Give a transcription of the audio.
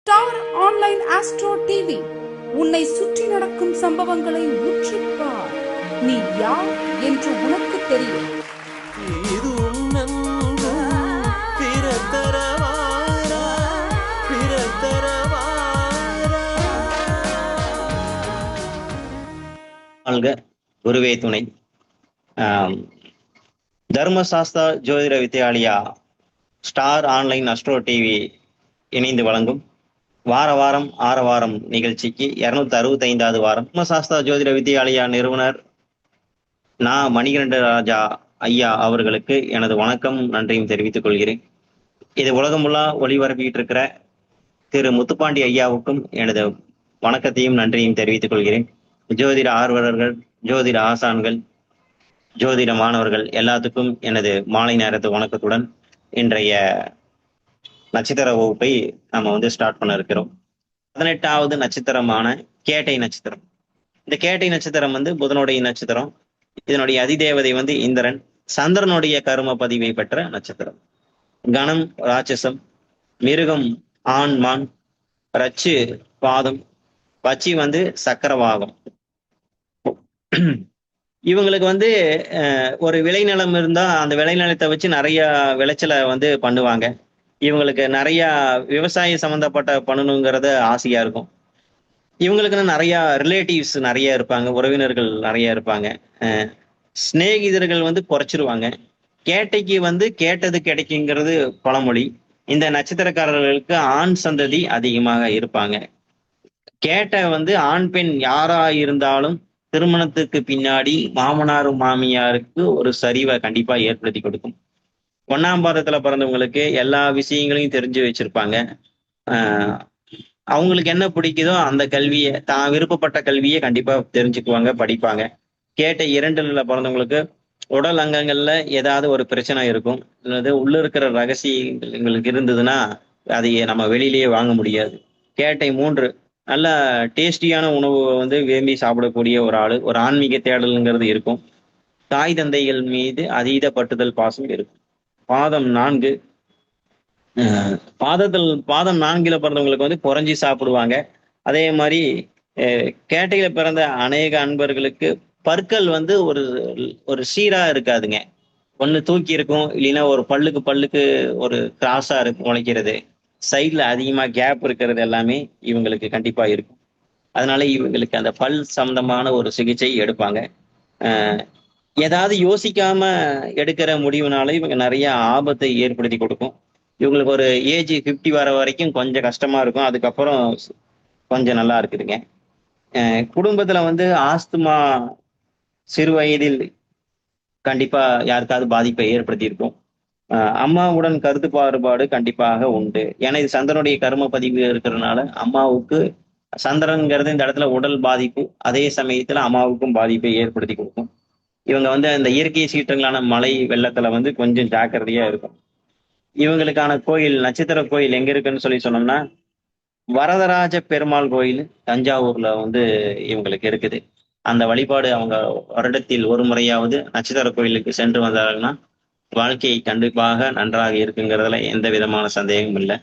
Star online astro TV உன்னை சுற்றி நடக்கும் சம்பவங்களை உற்றுப்பார். நீ யார் என்று உனக்கு தெரியும். குருவே துணை. தர்மசாஸ்தா ஜோதிட Vidyalaya star online astro TV இணைந்து வழங்கும் வாரம் ஆரவாரம் நிகழ்ச்சிக்கு 265வது வாரம். தர்மசாஸ்தா ஜோதிட வித்யாலயா நிறுவனர் மணிகண்ட ராஜா ஐயா அவர்களுக்கு எனது வணக்கம் நன்றியும் தெரிவித்துக் கொள்கிறேன். இது உலகமுள்ளா ஒளிபரப்பிட்டு இருக்கிற திரு முத்துப்பாண்டி ஐயாவுக்கும் எனது வணக்கத்தையும் நன்றியும் தெரிவித்துக் கொள்கிறேன். ஜோதிட ஆர்வலர்கள், ஜோதிட ஆசான்கள், ஜோதிட மாணவர்கள் எல்லாத்துக்கும் எனது மாலை நேரத்து வணக்கத்துடன் இன்றைய நட்சத்திர வகுப்பை நம்ம ஸ்டார்ட் பண்ண இருக்கிறோம். 18வது நட்சத்திரமான கேட்டை நட்சத்திரம். இந்த கேட்டை நட்சத்திரம் புதனுடைய நட்சத்திரம். இதனுடைய அதிதேவதை இந்திரன். சந்திரனுடைய கரும பதிவை பெற்ற நட்சத்திரம். கணம் ராட்சசம், மிருகம் ஆண் மான், ரச்சு பாதம், பச்சி சக்கரவாகம். இவங்களுக்கு ஒரு விளைநிலம் இருந்தா அந்த விளைநிலத்தை வச்சு நிறைய விளைச்சலை பண்ணுவாங்க. இவங்களுக்கு நிறைய விவசாயம் சம்மந்தப்பட்ட பண்ணணுங்கிறத ஆசையா இருக்கும். இவங்களுக்குன்னு நிறைய ரிலேட்டிவ்ஸ் நிறைய இருப்பாங்க, உறவினர்கள் நிறைய இருப்பாங்க. சிநேகிதர்கள் குறைச்சிருவாங்க. கேட்டைக்கு கேட்டது கிடைக்குங்கிறது பழமொழி. இந்த நட்சத்திரக்காரர்களுக்கு ஆண் சந்ததி அதிகமாக இருப்பாங்க. கேட்டை ஆண் பெண் யாரா இருந்தாலும் திருமணத்துக்கு பின்னாடி மாமனார் மாமியாருக்கு ஒரு சரிவை கண்டிப்பா ஏற்படுத்தி கொடுக்கும். 1ஆம் பாதத்துல பிறந்தவங்களுக்கு எல்லா விஷயங்களையும் தெரிஞ்சு வச்சிருப்பாங்க. அவங்களுக்கு என்ன பிடிக்குதோ அந்த கல்வியை, தான் விருப்பப்பட்ட கல்வியை கண்டிப்பா தெரிஞ்சுக்குவாங்க, படிப்பாங்க. கேட்ட 2ல பிறந்தவங்களுக்கு உடல் அங்கங்கள்ல ஏதாவது ஒரு பிரச்சனை இருக்கும், அல்லது உள்ள இருக்கிற ரகசியங்களுக்கு இருந்ததுன்னா அதை நம்ம வெளியிலேயே வாங்க முடியாது. கேட்டை 3 நல்ல டேஸ்டியான உணவு விரும்பி சாப்பிடக்கூடிய ஒரு ஆளு. ஒரு ஆன்மீக தேடலுங்கிறது இருக்கும். தாய் தந்தைகள் மீது அதீத பட்டுதல் பாசம் இருக்கும். பாதம் 4. பாதம் 4ல பிறந்தவங்களுக்கு குறைஞ்சி சாப்பிடுவாங்க. அதே மாதிரி கேட்டையில பிறந்த அநேக அன்பர்களுக்கு பற்கள் ஒரு சீரா இருக்காதுங்க. ஒண்ணு தூக்கி இருக்கும், இல்லைன்னா ஒரு பல்லுக்கு ஒரு கிராஸா இருக்கு முளைக்கிறது. சைட்ல அதிகமா கேப் இருக்கிறது எல்லாமே இவங்களுக்கு கண்டிப்பா இருக்கும். அதனால இவங்களுக்கு அந்த பல் சம்பந்தமான ஒரு சிகிச்சை எடுப்பாங்க. ஏதாவது யோசிக்காம எடுக்கிற முடிவுனால இவங்க நிறைய ஆபத்தை ஏற்படுத்தி கொடுக்கும். இவங்களுக்கு ஒரு ஏஜ் 50 வர வரைக்கும் கொஞ்சம் கஷ்டமா இருக்கும். அதுக்கப்புறம் கொஞ்சம் நல்லா இருக்குதுங்க. குடும்பத்துல ஆஸ்துமா சிறு வயதில் கண்டிப்பா யாருக்காவது பாதிப்பை ஏற்படுத்தி இருக்கும். அம்மாவுடன் கருத்து பாகுபாடு கண்டிப்பாக உண்டு. ஏன்னா இது சந்திரனுடைய கர்ம பதிவு இருக்கிறதுனால அம்மாவுக்கு சந்திரன்கிறது இந்த இடத்துல உடல் பாதிப்பு, அதே சமயத்துல அம்மாவுக்கும் பாதிப்பை ஏற்படுத்தி கொடுக்கும். இவங்க இந்த இயற்கை சீற்றங்களான மழை வெள்ளத்துல கொஞ்சம் ஜாக்கிரதையா இருக்கும். இவங்களுக்கான கோயில், நட்சத்திர கோயில் எங்க இருக்குன்னு சொன்னோம்னா, வரதராஜ பெருமாள் கோயில் தஞ்சாவூர்ல இவங்களுக்கு இருக்குது. அந்த வழிபாடு அவங்க வருடத்தில் ஒரு முறையாவது நட்சத்திர கோயிலுக்கு சென்று வந்தாங்கன்னா வாழ்க்கை கண்டிப்பாக நன்றாக இருக்குங்கிறதுல எந்த விதமான சந்தேகமும் இல்லை.